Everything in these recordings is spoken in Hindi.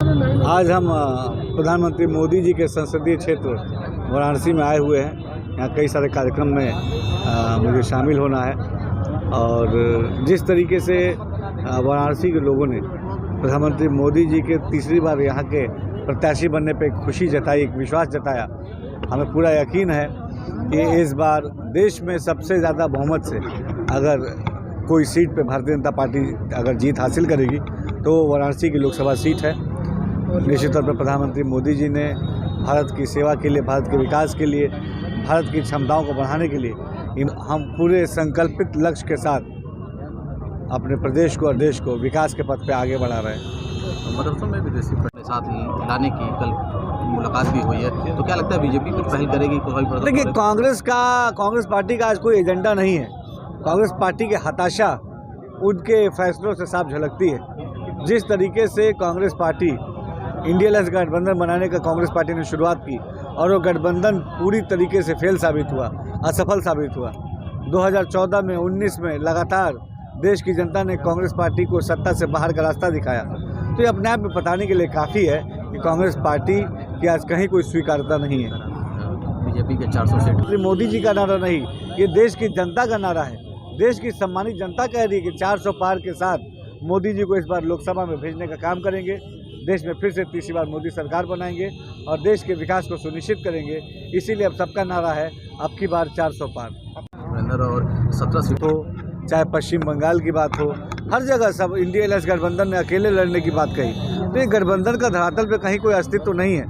आज हम प्रधानमंत्री मोदी जी के संसदीय क्षेत्र वाराणसी में आए हुए हैं। यहाँ कई सारे कार्यक्रम में मुझे शामिल होना है और जिस तरीके से वाराणसी के लोगों ने प्रधानमंत्री मोदी जी के तीसरी बार यहाँ के प्रत्याशी बनने पे खुशी जताई, एक विश्वास जताया। हमें पूरा यकीन है कि इस बार देश में सबसे ज़्यादा बहुमत से अगर कोई सीट पे भारतीय जनता पार्टी अगर जीत हासिल करेगी तो वाराणसी की लोकसभा सीट है। निश्चित तौर पर प्रधानमंत्री मोदी जी ने भारत की सेवा के लिए, भारत के विकास के लिए, भारत की क्षमताओं को बढ़ाने के लिए हम पूरे संकल्पित लक्ष्य के साथ अपने प्रदेश को और देश को विकास के पथ पे आगे बढ़ा रहे हैं। मदरसों में विदेशी पढ़ने साथ लाने की कल मुलाकात भी हुई है, तो क्या लगता है बीजेपी कुछ पहल करेगी? देखिए, कांग्रेस पार्टी का आज कोई एजेंडा नहीं है। कांग्रेस पार्टी के हताशा उनके फैसलों से साफ झलकती है। जिस तरीके से कांग्रेस पार्टी इंडिया अलायंस गठबंधन बनाने का कांग्रेस पार्टी ने शुरुआत की और वो गठबंधन पूरी तरीके से फेल साबित हुआ, असफल साबित हुआ। 2014 में, 19 में लगातार देश की जनता ने कांग्रेस पार्टी को सत्ता से बाहर का रास्ता दिखाया। तो ये अपने आप में बताने के लिए काफ़ी है कि कांग्रेस पार्टी की आज कहीं कोई स्वीकार्यता नहीं है। बीजेपी के 400 सीट मोदी जी का नारा नहीं, ये देश की जनता का नारा है। देश की सम्मानित जनता कह रही है कि 400 पार के साथ मोदी जी को इस बार लोकसभा में भेजने का काम करेंगे। देश में फिर से तीसरी बार मोदी सरकार बनाएंगे और देश के विकास को सुनिश्चित करेंगे। इसीलिए अब सबका नारा है अब की बार 400 पार। और 17 सीट हो, चाहे पश्चिम बंगाल की बात हो, हर जगह सब इंडिया अलायंस गठबंधन ने अकेले लड़ने की बात कही। तो ये गठबंधन का धरातल पे कहीं कोई अस्तित्व नहीं है।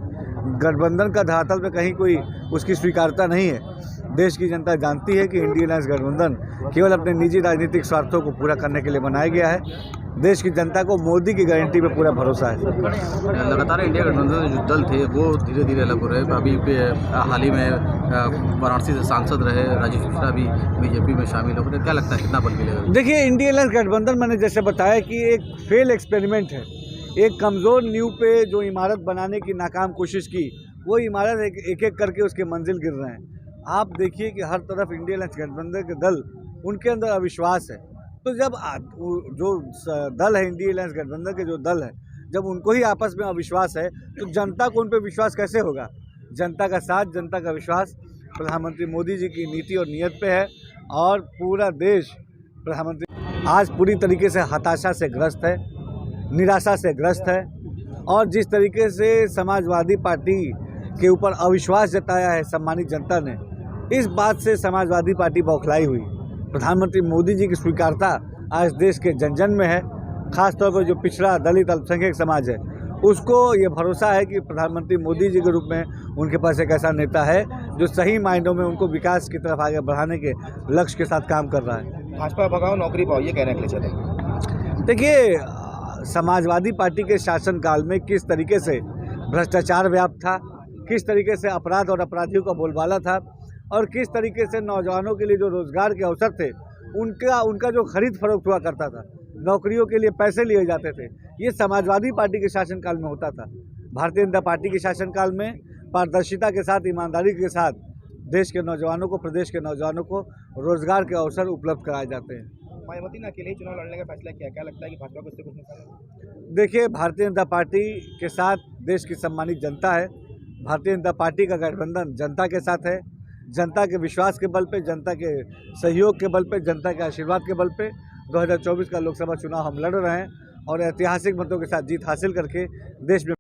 गठबंधन का धरातल पे कहीं कोई उसकी स्वीकार्यता नहीं है। देश की जनता जानती है कि इंडिया अलायंस गठबंधन केवल अपने निजी राजनीतिक स्वार्थों को पूरा करने के लिए बनाया गया है। देश की जनता को मोदी की गारंटी पे पूरा भरोसा है। लगातार इंडिया गठबंधन जो दल थे वो धीरे धीरे अलग हो रहे हैं। अभी हाल ही में वाराणसी से सांसद रहे राजीव शुक्ला भी बीजेपी में शामिल हो गए। क्या लगता है कितना बल मिलेगा? देखिए, इंडिया अलायंस गठबंधन मैंने जैसे बताया कि एक फेल एक्सपेरिमेंट है। एक कमज़ोर नींव पे जो इमारत बनाने की नाकाम कोशिश की, वो इमारत एक एक करके उसके मंजिल गिर रहे हैं। आप देखिए कि हर तरफ इंडिया अलायंस गठबंधन के दल, उनके अंदर अविश्वास है। तो जब जो दल है इंडिया अलायंस गठबंधन के जो दल है, जब उनको ही आपस में अविश्वास है तो जनता को उन पर विश्वास कैसे होगा? जनता का साथ, जनता का विश्वास प्रधानमंत्री मोदी जी की नीति और नीयत पे है और पूरा देश प्रधानमंत्री आज पूरी तरीके से हताशा से ग्रस्त है, निराशा से ग्रस्त है। और जिस तरीके से समाजवादी पार्टी के ऊपर अविश्वास जताया है सम्मानित जनता ने, इस बात से समाजवादी पार्टी बौखलाई हुई। प्रधानमंत्री मोदी जी की स्वीकार्यता आज देश के जन जन में है। खासतौर पर जो पिछड़ा दलित अल्पसंख्यक समाज है, उसको ये भरोसा है कि प्रधानमंत्री मोदी जी के रूप में उनके पास एक ऐसा नेता है जो सही मायनों में उनको विकास की तरफ आगे बढ़ाने के लक्ष्य के साथ काम कर रहा है। भाजपा भगाओ नौकरी पाओ, ये कहने के लिए चले। देखिए, समाजवादी पार्टी के शासनकाल में किस तरीके से भ्रष्टाचार व्याप्त था, किस तरीके से अपराध और अपराधियों का बोलबाला था और किस तरीके से नौजवानों के लिए जो रोजगार के अवसर थे उनका जो खरीद फरोख्त हुआ करता था, नौकरियों के लिए पैसे लिए जाते थे, ये समाजवादी पार्टी के शासनकाल में होता था। भारतीय जनता पार्टी के शासनकाल में पारदर्शिता के साथ, ईमानदारी के साथ देश के नौजवानों को, प्रदेश के नौजवानों को रोजगार के अवसर उपलब्ध कराए जाते हैं। मायावती ने अकेले ही चुनाव लड़ने का फैसला किया, क्या लगता है कि भाजपा को इससे कुछ नुकसान है? देखिए, भारतीय जनता पार्टी के साथ देश की सम्मानित जनता है। भारतीय जनता पार्टी का गठबंधन जनता के साथ है। जनता के विश्वास के बल पे, जनता के सहयोग के बल पे, जनता के आशीर्वाद के बल पे 2024 का लोकसभा चुनाव हम लड़ रहे हैं और ऐतिहासिक मतों के साथ जीत हासिल करके देश में